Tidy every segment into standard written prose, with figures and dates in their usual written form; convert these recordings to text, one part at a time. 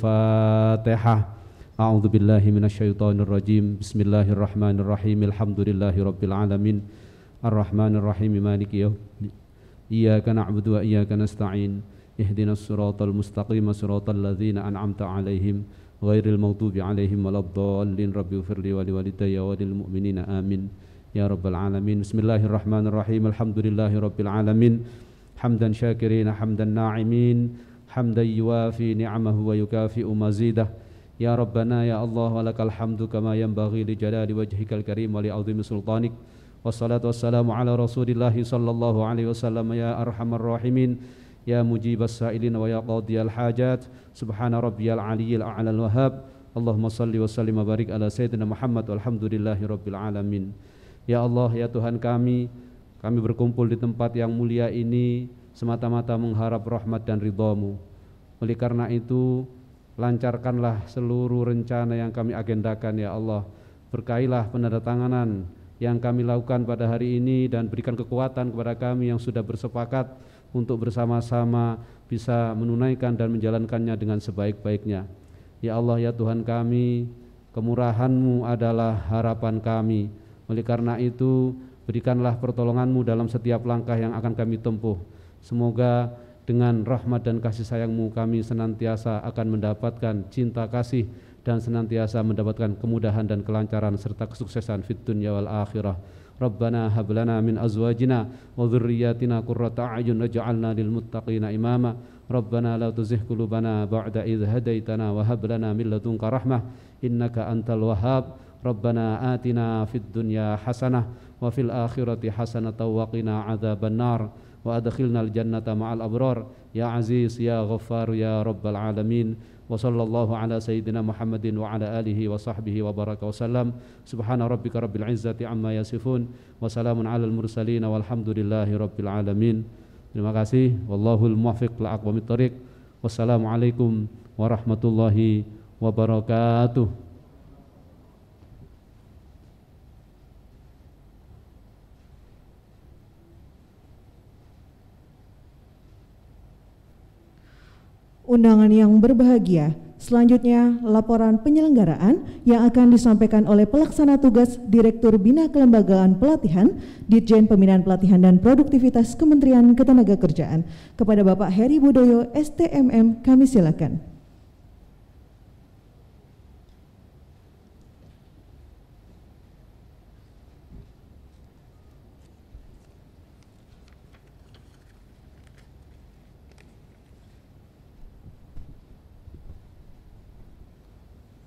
Al-Fatihah. A'udzu billahi minasyaitonir rajim. Bismillahirrahmanirrahim. Alhamdulillahirabbil alamin. Arrahmanirrahim. Maliki yaumiddin. Iyyaka na'budu wa iyyaka nasta'in. Ihdinas siratal mustaqim, siratal ladzina an'amta 'alaihim ghairil maghdubi 'alaihim waladdallin. Rabbighfirli wa liwalidayya wa lil mu'minina amin. Ya rabbal alamin. Bismillahirrahmanirrahim. Alhamdulillahirabbil alamin. Hamdan syakirina hamdan na'imin. Hamdan yuwafi ni'amahu wa yukafi'u mazidah. Ya Rabbana ya Allah walakal hamdu kama yanbaghi li jalali wajhikal karim wa li 'azimi sultanik. Wassalatu wassalamu ala Rasulillah sallallahu alaihi wasallam. Ya arhamar rahimin, ya mujibas sa'ilin wa ya qadiyal hajat. Subhana rabbiyal aliyyil a'lal wahhab. Allahumma salli wa sallim wa barik ala sayyidina Muhammad walhamdulillahi rabbil alamin. Ya Allah, ya Tuhan kami berkumpul di tempat yang mulia ini semata-mata mengharap rahmat dan ridha-Mu. Oleh karena itu, lancarkanlah seluruh rencana yang kami agendakan ya Allah. Berkailah penandatanganan yang kami lakukan pada hari ini dan berikan kekuatan kepada kami yang sudah bersepakat untuk bersama-sama bisa menunaikan dan menjalankannya dengan sebaik-baiknya. Ya Allah, ya Tuhan kami, kemurahan-Mu adalah harapan kami. Oleh karena itu, berikanlah pertolongan-Mu dalam setiap langkah yang akan kami tempuh. Semoga dengan rahmat dan kasih sayang-Mu kami senantiasa akan mendapatkan cinta kasih dan senantiasa mendapatkan kemudahan dan kelancaran serta kesuksesan fid dunya wal akhirah. Rabbana hab lana min azwajina wa dhurriyyatina qurrata a'yun waj'alna lil muttaqina imama. Rabbana la tuzigh qulubana ba'da idh hadaitana wa hab lana min ladunka rahmah innaka antal wahhab. Rabbana atina fid dunya hasanah wa fil akhirati hasanatan wa qina adzabannar. Wa adkhilnal jannata ma'al abrar. Ya aziz ya ghaffar ya rabbal alamin. Wa sallallahu ala sayyidina Muhammadin wa ala alihi wa sahbihi wa baraka wa sallam. Subhana rabbika rabbil izzati amma yasifun wa salamun alal mursalin walhamdulillahi rabbil alamin. Terima kasih. Wallahul muwaffiq li aqwamit thoriq. Wassalamualaikum warahmatullahi wabarakatuh. Undangan yang berbahagia, selanjutnya laporan penyelenggaraan yang akan disampaikan oleh Pelaksana Tugas Direktur Bina Kelembagaan Pelatihan Ditjen Pembinaan Pelatihan dan Produktivitas Kementerian Ketenagakerjaan. Kepada Bapak Heri Budoyo, STMM, kami silakan.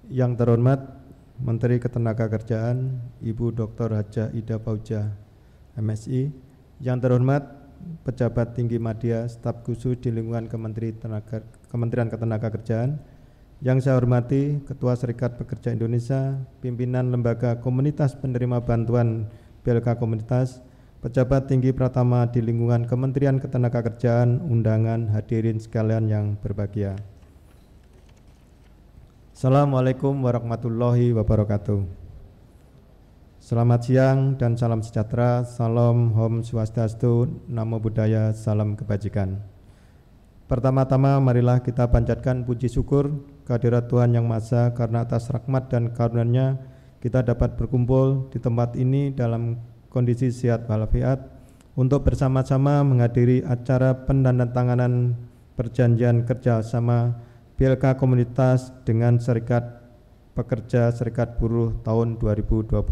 Yang terhormat Menteri Ketenagakerjaan Ibu Dr. Hajah Ida Fauzia, MSI. Yang terhormat pejabat tinggi media, staf khusus di lingkungan Kementerian Ketenagakerjaan. Yang saya hormati Ketua Serikat Pekerja Indonesia, pimpinan Lembaga Komunitas Penerima Bantuan BLK Komunitas, pejabat tinggi Pratama di lingkungan Kementerian Ketenagakerjaan, undangan, hadirin sekalian yang berbahagia. Assalamualaikum warahmatullahi wabarakatuh. Selamat siang dan salam sejahtera. Salam Om Swastiastu, Namo Buddhaya, salam kebajikan. Pertama-tama marilah kita panjatkan puji syukur kehadirat Tuhan Yang Maha Esa, karena atas rahmat dan karunia-Nya kita dapat berkumpul di tempat ini dalam kondisi sehat walafiat untuk bersama-sama menghadiri acara penandatanganan perjanjian kerjasama BLK Komunitas dengan Serikat Pekerja Serikat Buruh tahun 2020.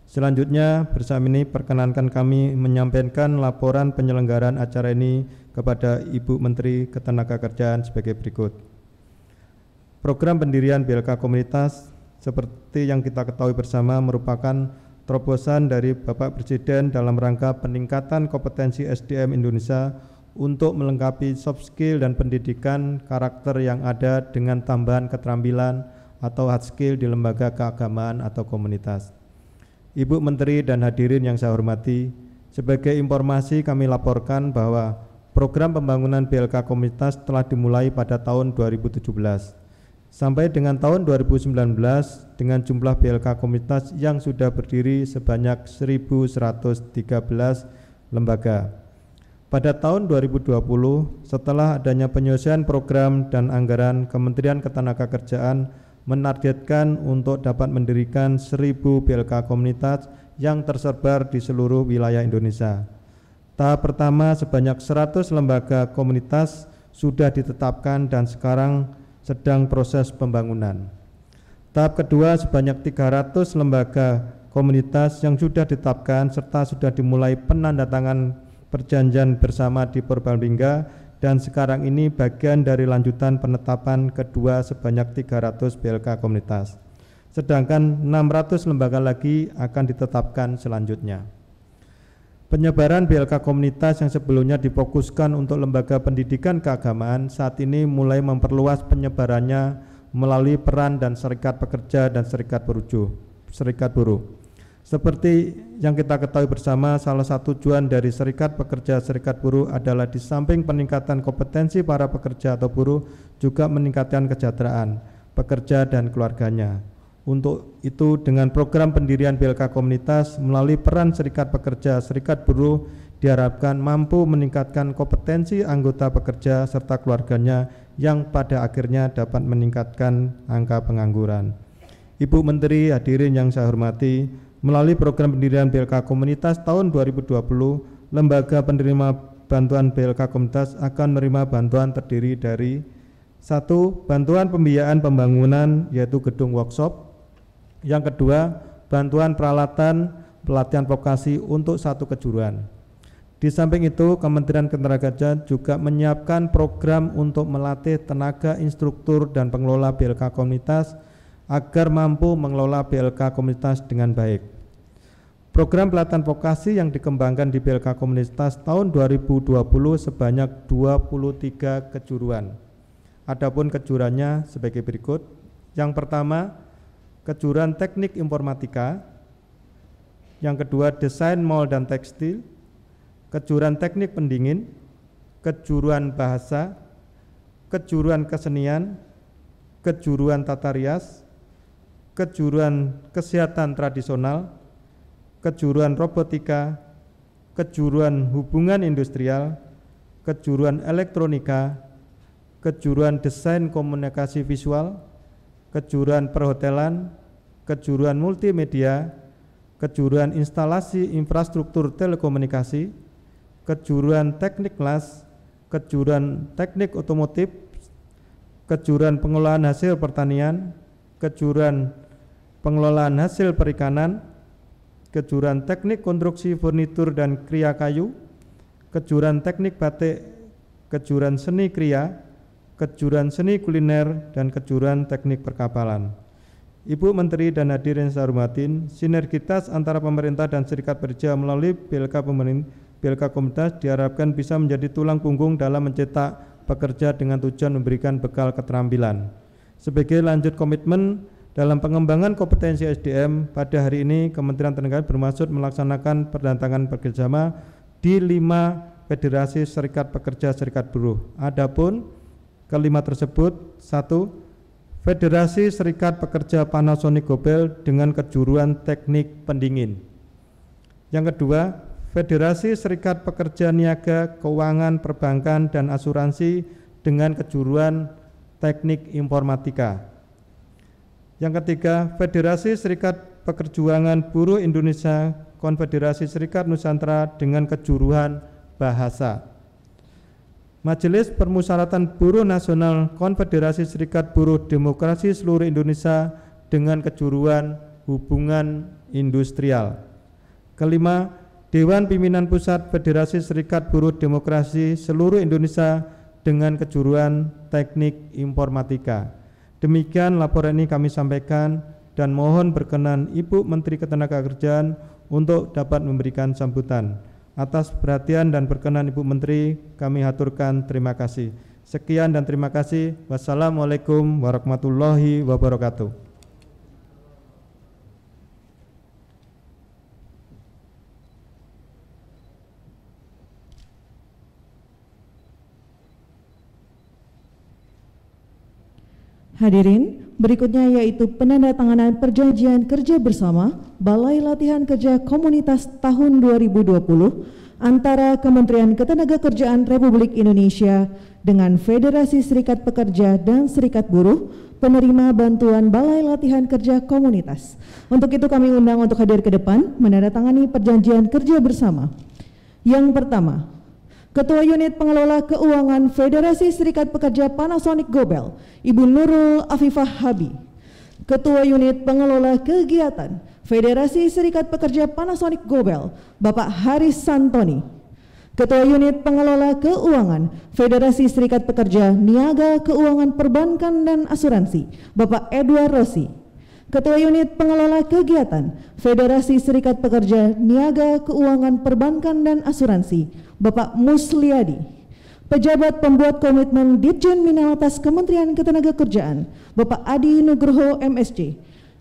Selanjutnya bersama ini perkenankan kami menyampaikan laporan penyelenggaraan acara ini kepada Ibu Menteri Ketenagakerjaan sebagai berikut. Program pendirian BLK Komunitas seperti yang kita ketahui bersama merupakan terobosan dari Bapak Presiden dalam rangka peningkatan kompetensi SDM Indonesia untuk melengkapi soft skill dan pendidikan karakter yang ada dengan tambahan keterampilan atau hard skill di lembaga keagamaan atau komunitas. Ibu Menteri dan hadirin yang saya hormati, sebagai informasi kami laporkan bahwa program pembangunan BLK Komunitas telah dimulai pada tahun 2017 sampai dengan tahun 2019 dengan jumlah BLK Komunitas yang sudah berdiri sebanyak 1.113 lembaga. Pada tahun 2020, setelah adanya penyelesaian program dan anggaran, Kementerian Ketenagakerjaan menargetkan untuk dapat mendirikan 1000 BLK komunitas yang tersebar di seluruh wilayah Indonesia. Tahap pertama sebanyak 100 lembaga komunitas sudah ditetapkan dan sekarang sedang proses pembangunan. Tahap kedua sebanyak 300 lembaga komunitas yang sudah ditetapkan serta sudah dimulai penandatangan perjanjian bersama di Purbalingga, dan sekarang ini bagian dari lanjutan penetapan kedua sebanyak 300 BLK komunitas. Sedangkan 600 lembaga lagi akan ditetapkan selanjutnya. Penyebaran BLK komunitas yang sebelumnya difokuskan untuk lembaga pendidikan keagamaan saat ini mulai memperluas penyebarannya melalui peran dan serikat pekerja dan serikat buruh. Seperti yang kita ketahui bersama, salah satu tujuan dari serikat pekerja serikat buruh adalah di samping peningkatan kompetensi para pekerja atau buruh, juga meningkatkan kesejahteraan pekerja dan keluarganya. Untuk itu, dengan program pendirian BLK komunitas melalui peran serikat pekerja serikat buruh diharapkan mampu meningkatkan kompetensi anggota pekerja serta keluarganya yang pada akhirnya dapat meningkatkan angka pengangguran. Ibu Menteri, hadirin yang saya hormati, melalui program pendirian BLK komunitas tahun 2020, lembaga penerima bantuan BLK komunitas akan menerima bantuan terdiri dari 1. Bantuan pembiayaan pembangunan yaitu gedung workshop. Yang kedua, bantuan peralatan pelatihan vokasi untuk 1 kejuruan. Di samping itu, Kementerian Ketenagakerjaan juga menyiapkan program untuk melatih tenaga instruktur dan pengelola BLK komunitas agar mampu mengelola BLK komunitas dengan baik. Program pelatihan vokasi yang dikembangkan di BLK komunitas tahun 2020 sebanyak 23 kejuruan. Adapun kejuruannya sebagai berikut. Yang pertama, kejuruan teknik informatika. Yang kedua, desain mall dan tekstil. Kejuruan teknik pendingin. Kejuruan bahasa. Kejuruan kesenian. Kejuruan tata rias. Kejuruan kesehatan tradisional, kejuruan robotika, kejuruan hubungan industrial, kejuruan elektronika, kejuruan desain komunikasi visual, kejuruan perhotelan, kejuruan multimedia, kejuruan instalasi infrastruktur telekomunikasi, kejuruan teknik las, kejuruan teknik otomotif, kejuruan pengolahan hasil pertanian, kejuruan pengelolaan hasil perikanan, kejuruan teknik konstruksi furnitur dan kria kayu, kejuruan teknik batik, kejuruan seni kria, kejuruan seni kuliner, dan kejuruan teknik perkapalan. Ibu Menteri dan hadirin saya hormatin, sinergitas antara pemerintah dan serikat pekerja melalui BLK komunitas diharapkan bisa menjadi tulang punggung dalam mencetak pekerja dengan tujuan memberikan bekal keterampilan. Sebagai lanjut komitmen dalam pengembangan kompetensi SDM, pada hari ini Kementerian Tenaga bermaksud melaksanakan perdatangan bekerjasama di 5 federasi serikat pekerja serikat buruh. Adapun kelima tersebut, 1. Federasi Serikat Pekerja Panasonic Gobel dengan kejuruan teknik pendingin. Yang kedua, Federasi Serikat Pekerja Niaga, Keuangan, Perbankan, dan Asuransi dengan kejuruan teknik informatika. Yang ketiga, Federasi Serikat Pekerjuangan Buruh Indonesia, Konfederasi Serikat Nusantara dengan kejuruan bahasa. Majelis Permusyawaratan Buruh Nasional Konfederasi Serikat Buruh Demokrasi Seluruh Indonesia dengan kejuruan hubungan industrial. Kelima, Dewan Pimpinan Pusat Federasi Serikat Buruh Demokrasi Seluruh Indonesia dengan kejuruan teknik informatika. Demikian laporan ini kami sampaikan dan mohon berkenan Ibu Menteri Ketenagakerjaan untuk dapat memberikan sambutan. Atas perhatian dan berkenan Ibu Menteri, kami haturkan terima kasih. Sekian dan terima kasih. Wassalamualaikum warahmatullahi wabarakatuh. Hadirin, berikutnya yaitu penandatanganan perjanjian kerja bersama Balai Latihan Kerja Komunitas tahun 2020 antara Kementerian Ketenagakerjaan Republik Indonesia dengan Federasi Serikat Pekerja dan Serikat Buruh penerima bantuan Balai Latihan Kerja Komunitas. Untuk itu kami undang untuk hadir ke depan menandatangani perjanjian kerja bersama. Yang pertama, Ketua Unit Pengelola Keuangan Federasi Serikat Pekerja Panasonic Gobel, Ibu Nurul Afifah Habi. Ketua Unit Pengelola Kegiatan Federasi Serikat Pekerja Panasonic Gobel, Bapak Haris Santoni. Ketua Unit Pengelola Keuangan Federasi Serikat Pekerja Niaga Keuangan Perbankan dan Asuransi, Bapak Edward Rossi. Ketua Unit Pengelola Kegiatan Federasi Serikat Pekerja Niaga Keuangan Perbankan dan Asuransi, Bapak Musliadi. Pejabat Pembuat Komitmen Ditjen Minalatas Kementerian Ketenagakerjaan, Bapak Adi Nugroho MSc.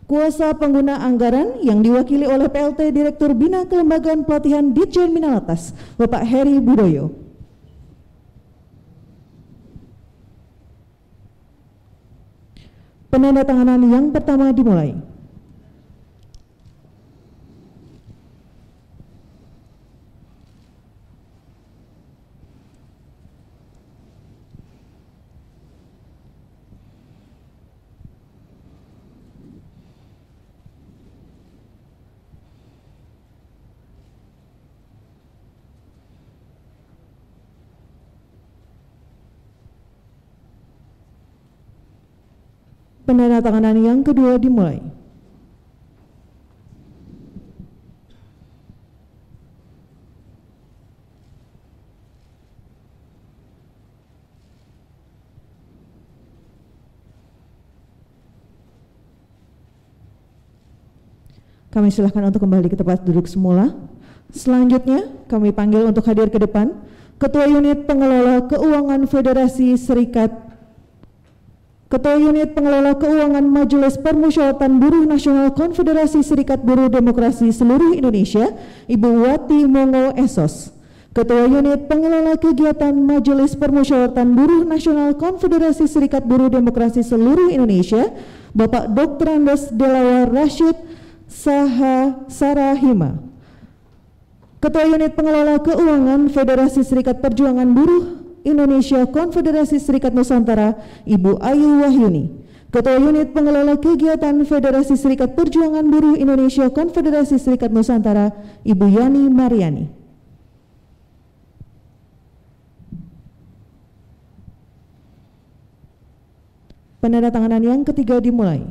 Kuasa pengguna anggaran yang diwakili oleh PLT Direktur Bina Kelembagaan Pelatihan Ditjen Minalatas, Bapak Heri Budoyo. Penandatanganan yang pertama dimulai. Penandatanganan yang kedua dimulai. Kami silakan untuk kembali ke tempat duduk semula. Selanjutnya kami panggil untuk hadir ke depan Ketua Unit Pengelola Keuangan Federasi Serikat Ketua Unit Pengelola Keuangan Majelis Permusyawaratan Buruh Nasional Konfederasi Serikat Buruh Demokrasi Seluruh Indonesia, Ibu Wati Mongo Esos. Ketua Unit Pengelola Kegiatan Majelis Permusyawaratan Buruh Nasional Konfederasi Serikat Buruh Demokrasi Seluruh Indonesia, Bapak Dr. Andes Delawar Rashid Sarahima. Ketua Unit Pengelola Keuangan Federasi Serikat Perjuangan Buruh Indonesia Konfederasi Serikat Nusantara, Ibu Ayu Wahyuni. Ketua Unit Pengelola Kegiatan Federasi Serikat Perjuangan Buruh Indonesia Konfederasi Serikat Nusantara, Ibu Yani Mariani. Penandatanganan yang ketiga dimulai.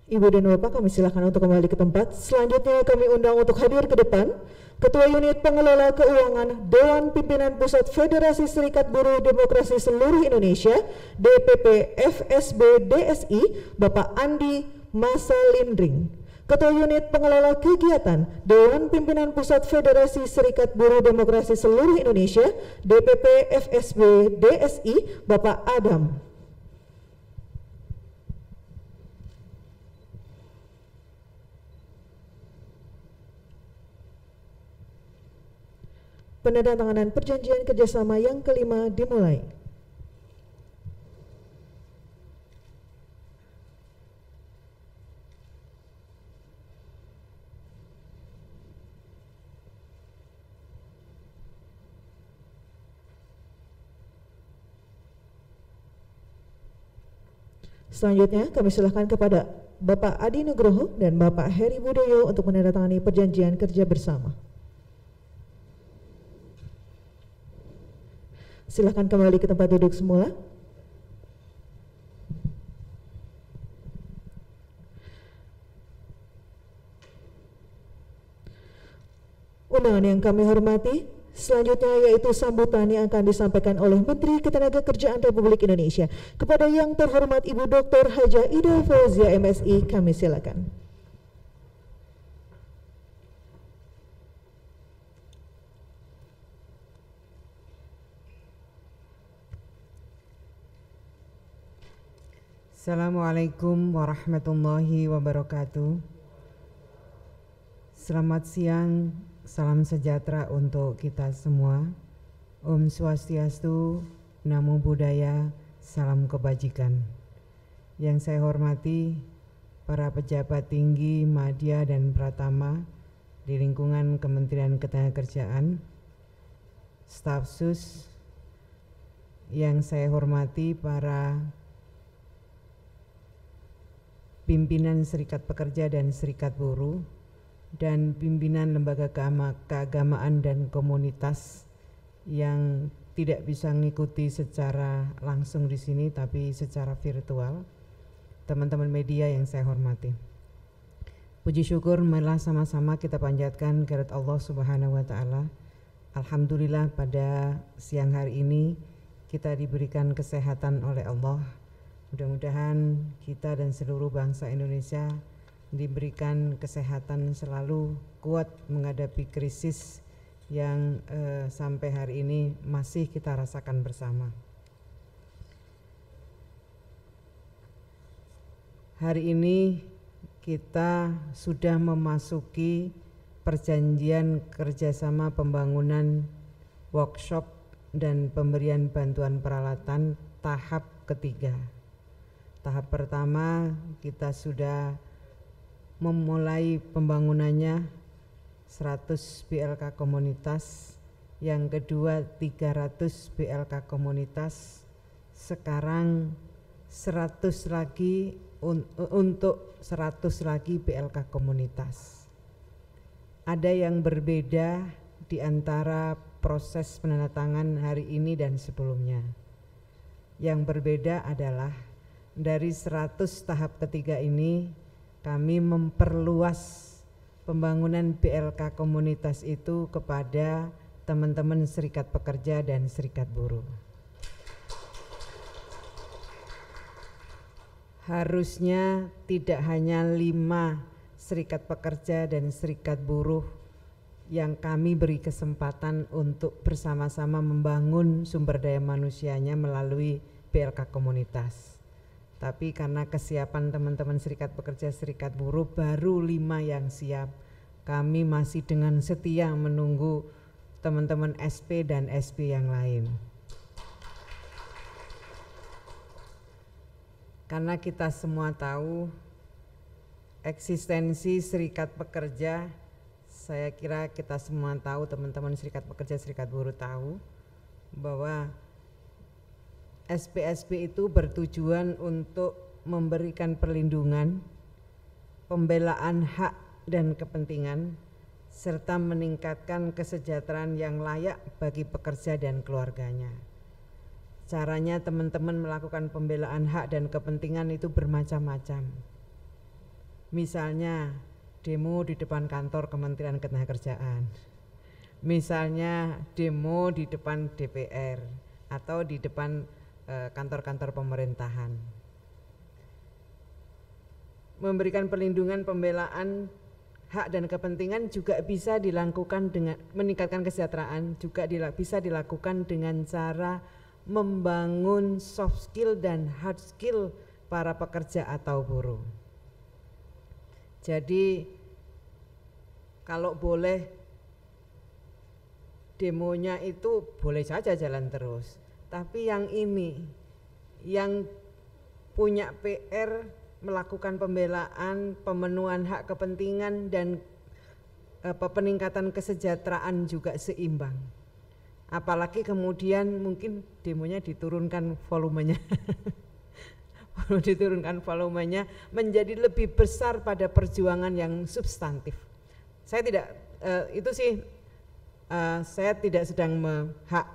Ibu dan Bapak, kami silakan untuk kembali ke tempat. Selanjutnya kami undang untuk hadir ke depan Ketua Unit Pengelola Keuangan Dewan Pimpinan Pusat Federasi Serikat Buruh Demokrasi Seluruh Indonesia DPP FSB DSI, Bapak Andi Masalindring. Ketua Unit Pengelola Kegiatan Dewan Pimpinan Pusat Federasi Serikat Buruh Demokrasi Seluruh Indonesia DPP FSB DSI, Bapak Adam. Penandatanganan perjanjian kerjasama yang kelima dimulai. Selanjutnya kami silakan kepada Bapak Adi Nugroho dan Bapak Heri Budoyo untuk menandatangani perjanjian kerja bersama. Silakan kembali ke tempat duduk semula. Undangan yang kami hormati, selanjutnya yaitu sambutan yang akan disampaikan oleh Menteri Ketenagakerjaan Republik Indonesia kepada yang terhormat Ibu Dr. Hajah Ida Fauzia MSI. Kami silakan. Assalamualaikum warahmatullahi wabarakatuh. Selamat siang, salam sejahtera untuk kita semua. Om Swastiastu, Namo Buddhaya, salam kebajikan. Yang saya hormati para pejabat tinggi, madya dan pratama di lingkungan Kementerian Ketenagakerjaan, staf sus, yang saya hormati para pimpinan Serikat Pekerja dan Serikat Buruh, dan pimpinan lembaga keagamaan dan komunitas yang tidak bisa mengikuti secara langsung di sini tapi secara virtual, teman-teman media yang saya hormati. Puji syukur marilah sama-sama kita panjatkan kehadirat Allah Subhanahu wa taala. Alhamdulillah pada siang hari ini kita diberikan kesehatan oleh Allah. Mudah-mudahan kita dan seluruh bangsa Indonesia diberikan kesehatan selalu kuat menghadapi krisis yang sampai hari ini masih kita rasakan bersama. Hari ini kita sudah memasuki perjanjian kerjasama pembangunan workshop dan pemberian bantuan peralatan tahap ketiga. Tahap pertama kita sudah memulai pembangunannya 100 BLK komunitas, yang kedua 300 BLK komunitas, sekarang 100 lagi untuk 100 lagi BLK komunitas. Ada yang berbeda di antara proses penandatangan hari ini dan sebelumnya. Yang berbeda adalah dari 100 tahap ketiga ini kami memperluas pembangunan BLK komunitas itu kepada teman-teman serikat pekerja dan serikat buruh. Harusnya tidak hanya 5 serikat pekerja dan serikat buruh yang kami beri kesempatan untuk bersama-sama membangun sumber daya manusianya melalui BLK komunitas. Tapi karena kesiapan teman-teman serikat pekerja, serikat buruh baru 5 yang siap, kami masih dengan setia menunggu teman-teman SP dan SP yang lain. Karena kita semua tahu eksistensi serikat pekerja, saya kira kita semua tahu, teman-teman serikat pekerja, serikat buruh tahu bahwa SP-SP itu bertujuan untuk memberikan perlindungan, pembelaan hak dan kepentingan, serta meningkatkan kesejahteraan yang layak bagi pekerja dan keluarganya. Caranya teman-teman melakukan pembelaan hak dan kepentingan itu bermacam-macam. Misalnya demo di depan kantor Kementerian Ketenagakerjaan, misalnya demo di depan DPR atau di depan kantor-kantor pemerintahan. Memberikan perlindungan, pembelaan hak dan kepentingan juga bisa dilakukan dengan meningkatkan kesejahteraan, juga bisa dilakukan dengan cara membangun soft skill dan hard skill para pekerja atau buruh. Jadi kalau boleh demonya itu boleh saja jalan terus, tapi yang ini yang punya PR melakukan pembelaan, pemenuhan hak kepentingan dan peningkatan kesejahteraan juga seimbang. Apalagi kemudian mungkin demonya diturunkan volumenya diturunkan volumenya menjadi lebih besar pada perjuangan yang substantif. Saya tidak itu sih saya tidak sedang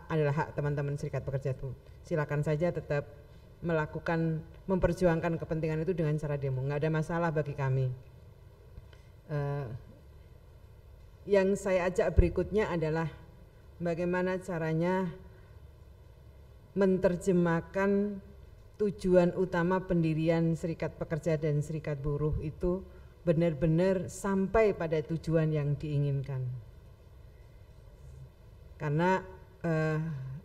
adalah hak teman-teman serikat pekerja itu. Silakan saja tetap melakukan memperjuangkan kepentingan itu dengan cara demo, nggak ada masalah bagi kami. Yang saya ajak berikutnya adalah bagaimana caranya menerjemahkan tujuan utama pendirian serikat pekerja dan serikat buruh itu benar-benar sampai pada tujuan yang diinginkan. Karena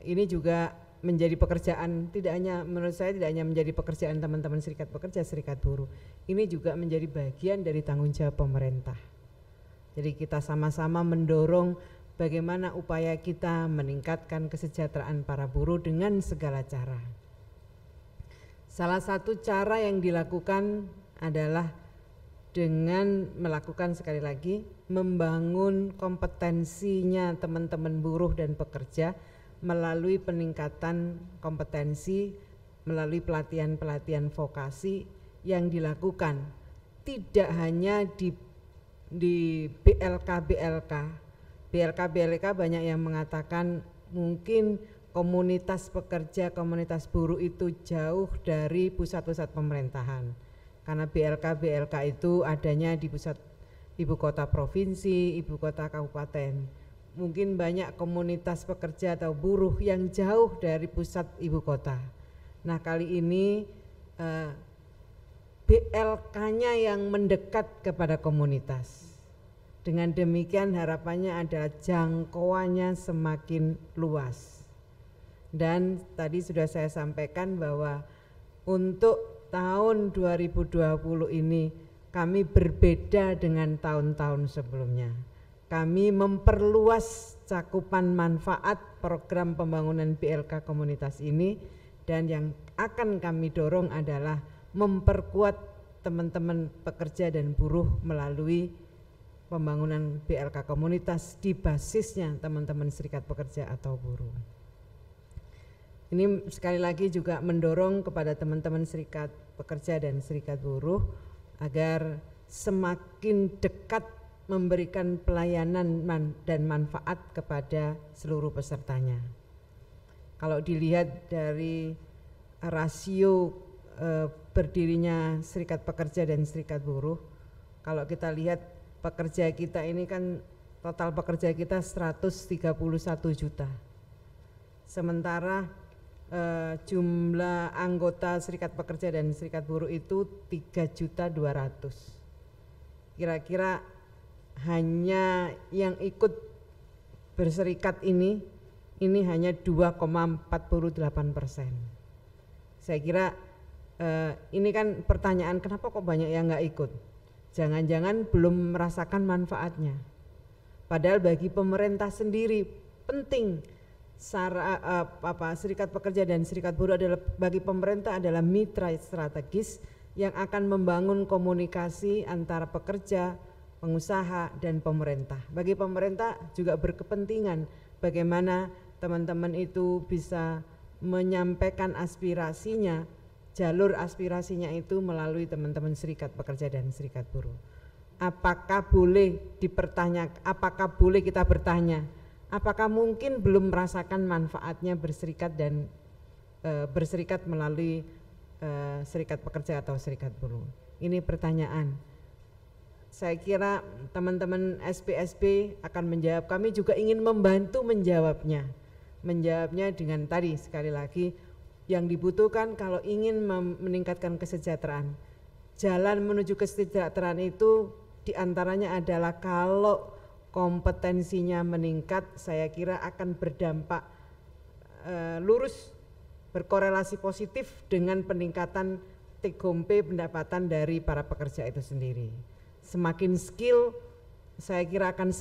ini juga menjadi pekerjaan, tidak hanya menurut saya tidak hanya menjadi pekerjaan teman-teman serikat pekerja, serikat buruh, ini juga menjadi bagian dari tanggung jawab pemerintah. Jadi kita sama-sama mendorong bagaimana upaya kita meningkatkan kesejahteraan para buruh dengan segala cara. Salah satu cara yang dilakukan adalah dengan melakukan, sekali lagi, membangun kompetensinya teman-teman buruh dan pekerja melalui peningkatan kompetensi, melalui pelatihan-pelatihan vokasi yang dilakukan tidak hanya di BLK banyak yang mengatakan mungkin komunitas pekerja, komunitas buruh itu jauh dari pusat-pusat pemerintahan. Karena BLK itu adanya di pusat ibu kota provinsi, ibu kota kabupaten. Mungkin banyak komunitas pekerja atau buruh yang jauh dari pusat ibu kota. Nah, kali ini BLK-nya yang mendekat kepada komunitas. Dengan demikian harapannya adalah jangkauannya semakin luas. Dan tadi sudah saya sampaikan bahwa untuk tahun 2020 ini kami berbeda dengan tahun-tahun sebelumnya. Kami memperluas cakupan manfaat program pembangunan BLK komunitas ini, dan yang akan kami dorong adalah memperkuat teman-teman pekerja dan buruh melalui pembangunan BLK komunitas di basisnya teman-teman serikat pekerja atau buruh. Ini sekali lagi juga mendorong kepada teman-teman serikat pekerja dan serikat buruh agar semakin dekat memberikan pelayanan dan manfaat kepada seluruh pesertanya. Kalau dilihat dari rasio berdirinya serikat pekerja dan serikat buruh, kalau kita lihat pekerja kita ini kan total pekerja kita 131 juta. Sementara jumlah anggota serikat pekerja dan serikat buruh itu 3.200.000. Kira-kira hanya yang ikut berserikat ini hanya 2,48%. Saya kira ini kan pertanyaan, kenapa kok banyak yang nggak ikut? Jangan-jangan belum merasakan manfaatnya. Padahal bagi pemerintah sendiri penting serikat pekerja dan serikat buruh adalah bagi pemerintah adalah mitra strategis yang akan membangun komunikasi antara pekerja, pengusaha dan pemerintah. Bagi pemerintah juga berkepentingan bagaimana teman-teman itu bisa menyampaikan aspirasinya, jalur aspirasinya itu melalui teman-teman serikat pekerja dan serikat buruh. Apakah boleh kita bertanya, apakah mungkin belum merasakan manfaatnya berserikat dan berserikat melalui serikat pekerja atau serikat buruh? Ini pertanyaan. Saya kira teman-teman SPSB akan menjawab, kami juga ingin membantu menjawabnya dengan tadi sekali lagi yang dibutuhkan kalau ingin meningkatkan kesejahteraan. Jalan menuju kesejahteraan itu diantaranya adalah kalau kompetensinya meningkat, saya kira akan berdampak lurus, berkorelasi positif dengan peningkatan take home pay, pendapatan dari para pekerja itu sendiri. Semakin skill, saya kira akan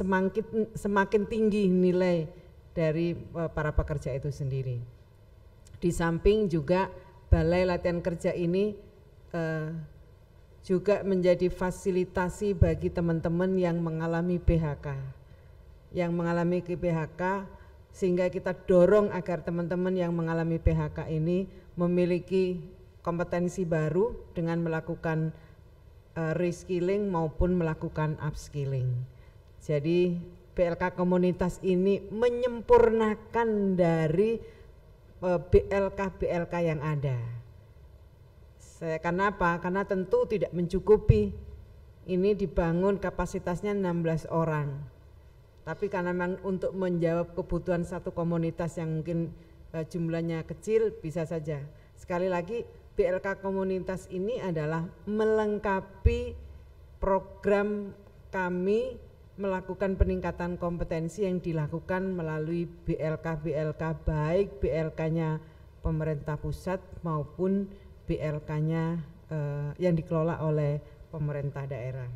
semakin tinggi nilai dari para pekerja itu sendiri. Di samping juga Balai Latihan Kerja ini juga menjadi fasilitasi bagi teman-teman yang mengalami PHK. Sehingga kita dorong agar teman-teman yang mengalami PHK ini memiliki kompetensi baru dengan melakukan reskilling maupun melakukan upskilling. Jadi BLK komunitas ini menyempurnakan dari BLK yang ada. Kenapa? Karena tentu tidak mencukupi. Ini dibangun kapasitasnya 16 orang. Tapi karena memang untuk menjawab kebutuhan satu komunitas yang mungkin jumlahnya kecil, bisa saja. Sekali lagi, BLK komunitas ini adalah melengkapi program kami melakukan peningkatan kompetensi yang dilakukan melalui BLK baik BLK-nya pemerintah pusat maupun BLK-nya yang dikelola oleh pemerintah daerah.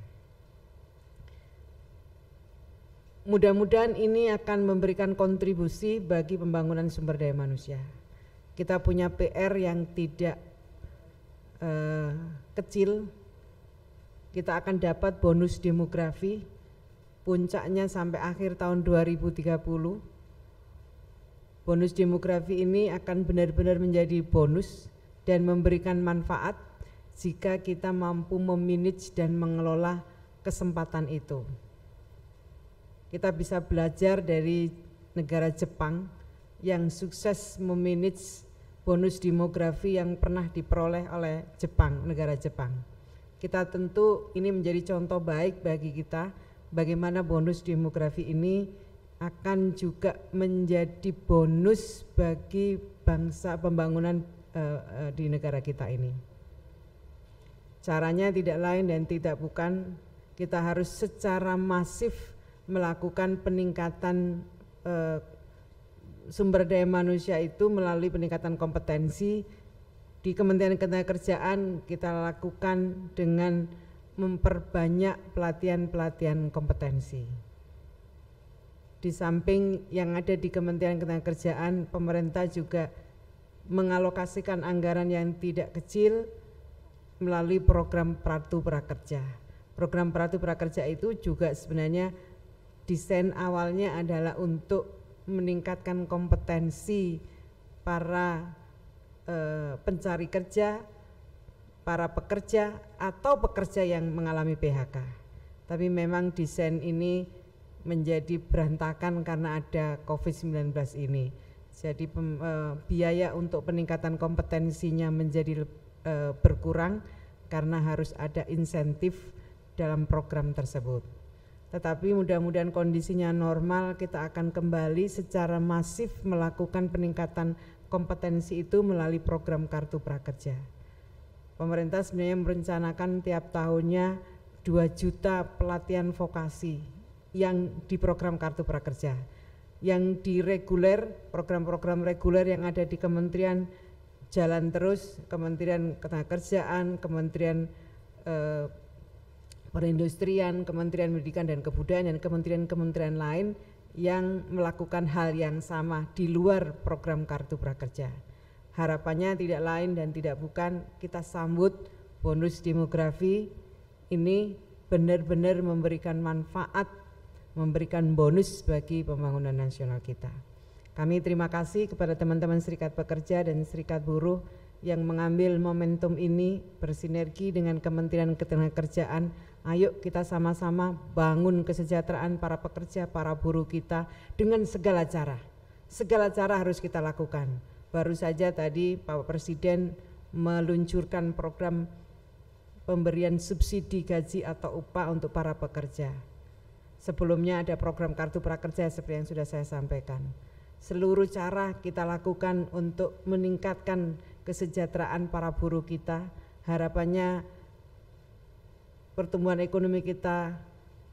mudah-mudahan ini akan memberikan kontribusi bagi pembangunan sumber daya manusia. Kita punya PR yang tidak kecil. Kita akan dapat bonus demografi, puncaknya sampai akhir tahun 2030. Bonus demografi ini akan benar-benar menjadi bonus dan memberikan manfaat jika kita mampu memanage dan mengelola kesempatan itu. Kita bisa belajar dari negara Jepang yang sukses memanage bonus demografi yang pernah diperoleh oleh Jepang, negara Jepang. Kita tentu ini menjadi contoh baik bagi kita bagaimana bonus demografi ini akan juga menjadi bonus bagi bangsa pembangunan di negara kita ini. Caranya tidak lain dan tidak bukan, kita harus secara masif melakukan peningkatan sumber daya manusia itu melalui peningkatan kompetensi. Di Kementerian Ketenagakerjaan kita lakukan dengan memperbanyak pelatihan-pelatihan kompetensi. Di samping yang ada di Kementerian Ketenagakerjaan, pemerintah juga mengalokasikan anggaran yang tidak kecil melalui program Pratu Prakerja. Program Pratu Prakerja itu juga sebenarnya desain awalnya adalah untuk meningkatkan kompetensi para pencari kerja, para pekerja atau pekerja yang mengalami PHK. Tapi memang desain ini menjadi berantakan karena ada COVID-19 ini. Jadi biaya untuk peningkatan kompetensinya menjadi berkurang karena harus ada insentif dalam program tersebut. Tetapi mudah-mudahan kondisinya normal, kita akan kembali secara masif melakukan peningkatan kompetensi itu melalui program Kartu Prakerja. Pemerintah sebenarnya merencanakan tiap tahunnya 2 juta pelatihan vokasi yang di program Kartu Prakerja. Yang di reguler, program-program reguler yang ada di kementerian jalan terus, Kementerian Ketenagakerjaan, Kementerian Perindustrian, Kementerian Pendidikan dan Kebudayaan, dan kementerian-kementerian lain yang melakukan hal yang sama di luar program Kartu Prakerja. Harapannya tidak lain dan tidak bukan, kita sambut bonus demografi ini benar-benar memberikan manfaat, memberikan bonus bagi pembangunan nasional kita. Kami terima kasih kepada teman-teman Serikat Pekerja dan Serikat Buruh yang mengambil momentum ini bersinergi dengan Kementerian Ketenagakerjaan. Ayo kita sama-sama bangun kesejahteraan para pekerja, para buruh kita dengan segala cara. Segala cara harus kita lakukan. Baru saja tadi Pak Presiden meluncurkan program pemberian subsidi gaji atau upah untuk para pekerja. Sebelumnya ada program Kartu Prakerja seperti yang sudah saya sampaikan. Seluruh cara kita lakukan untuk meningkatkan kesejahteraan para buruh kita. Harapannya pertumbuhan ekonomi kita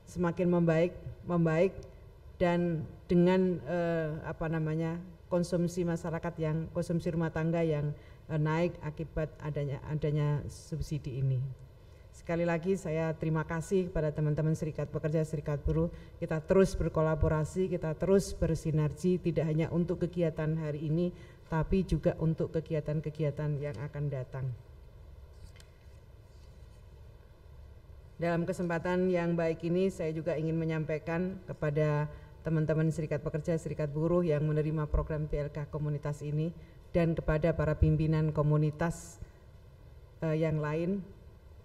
semakin membaik dan dengan konsumsi masyarakat yang konsumsi rumah tangga yang naik akibat adanya subsidi ini. Sekali lagi saya terima kasih kepada teman-teman Serikat Pekerja, Serikat Buruh. Kita terus berkolaborasi, kita terus bersinergi, tidak hanya untuk kegiatan hari ini, tapi juga untuk kegiatan-kegiatan yang akan datang. Dalam kesempatan yang baik ini saya juga ingin menyampaikan kepada teman-teman Serikat Pekerja, Serikat Buruh yang menerima program PLK komunitas ini dan kepada para pimpinan komunitas yang lain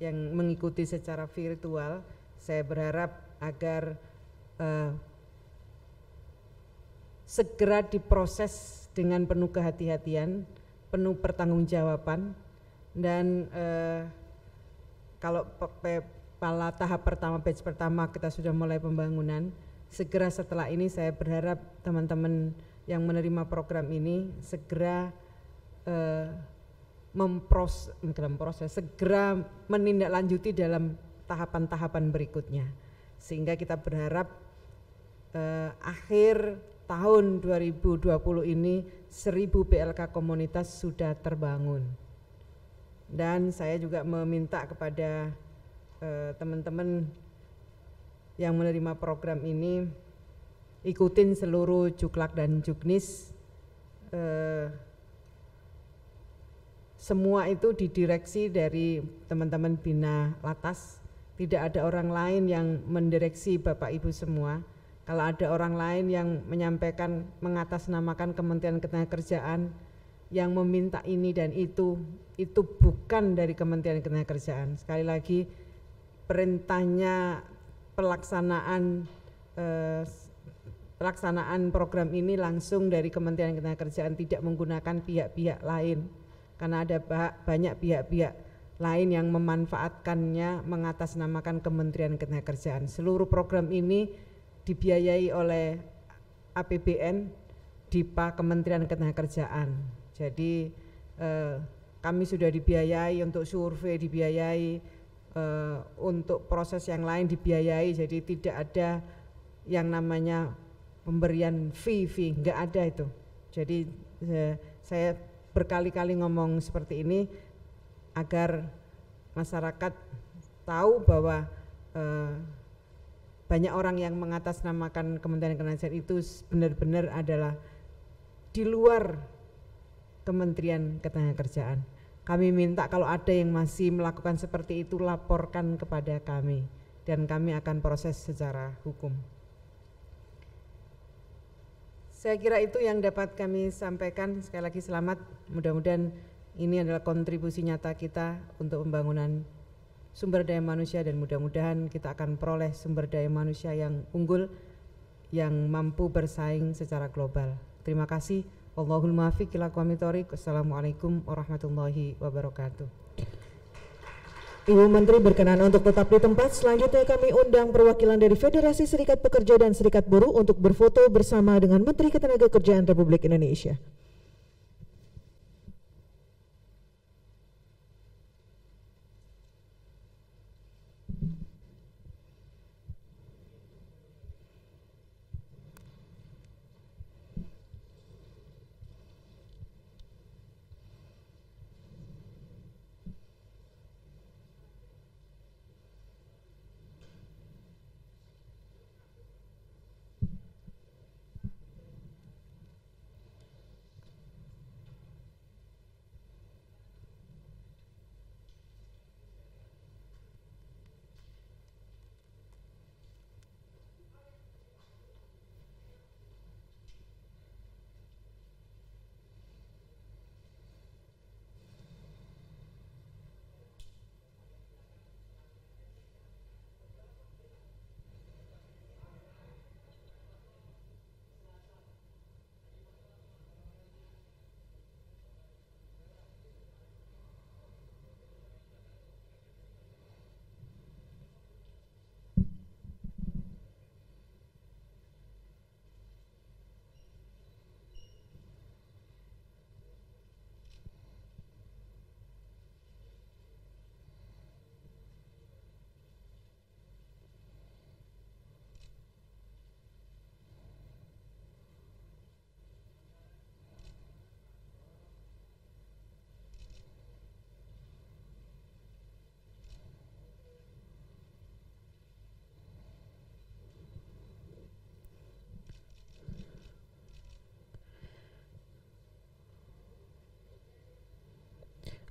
yang mengikuti secara virtual, saya berharap agar segera diproses dengan penuh kehati-hatian, penuh pertanggungjawaban, dan kalau pada tahap pertama, batch pertama kita sudah mulai pembangunan, segera setelah ini saya berharap teman-teman yang menerima program ini segera segera menindaklanjuti dalam tahapan-tahapan berikutnya, sehingga kita berharap akhir tahun 2020 ini 1000 PLK komunitas sudah terbangun. Dan saya juga meminta kepada teman-teman yang menerima program ini ikutin seluruh juklak dan juknis. Semua itu didireksi dari teman-teman Bina Latas. Tidak ada orang lain yang mendireksi Bapak Ibu semua. Kalau ada orang lain yang menyampaikan, mengatasnamakan Kementerian Ketenagakerjaan yang meminta ini dan itu bukan dari Kementerian Ketenagakerjaan. Sekali lagi, perintahnya pelaksanaan program ini langsung dari Kementerian Ketenagakerjaan, tidak menggunakan pihak-pihak lain, karena ada banyak pihak-pihak lain yang memanfaatkannya mengatasnamakan Kementerian Ketenagakerjaan. Seluruh program ini dibiayai oleh APBN DIPA Kementerian Ketenagakerjaan. Jadi kami sudah dibiayai untuk survei, dibiayai untuk proses yang lain dibiayai, jadi tidak ada yang namanya pemberian fee, enggak ada itu. Jadi saya berkali-kali ngomong seperti ini agar masyarakat tahu bahwa banyak orang yang mengatasnamakan Kementerian Ketenagakerjaan itu benar-benar adalah di luar Kementerian Ketenagakerjaan. Kami minta kalau ada yang masih melakukan seperti itu, laporkan kepada kami dan kami akan proses secara hukum. Saya kira itu yang dapat kami sampaikan. Sekali lagi selamat, mudah-mudahan ini adalah kontribusi nyata kita untuk pembangunan sumber daya manusia dan mudah-mudahan kita akan peroleh sumber daya manusia yang unggul, yang mampu bersaing secara global. Terima kasih. Wallahul muwaffiq ila aqwamit thoriq. Wassalamualaikum warahmatullahi wabarakatuh. Ibu Menteri berkenan untuk tetap di tempat. Selanjutnya kami undang perwakilan dari Federasi Serikat Pekerja dan Serikat Buruh untuk berfoto bersama dengan Menteri Ketenagakerjaan Republik Indonesia.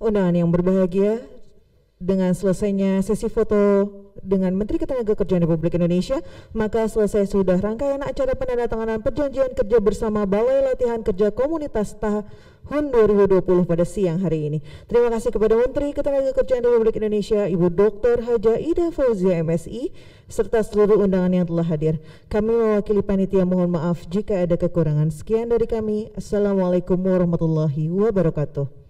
Undangan yang berbahagia, dengan selesainya sesi foto dengan Menteri Ketenagakerjaan Republik Indonesia, maka selesai sudah rangkaian acara penandatanganan perjanjian kerja bersama Balai Latihan Kerja Komunitas tahun 2020 pada siang hari ini. Terima kasih kepada Menteri Ketenagakerjaan Republik Indonesia, Ibu Dr. Haja Ida Fauzia MSI, serta seluruh undangan yang telah hadir. Kami mewakili panitia mohon maaf jika ada kekurangan. Sekian dari kami. Assalamualaikum warahmatullahi wabarakatuh.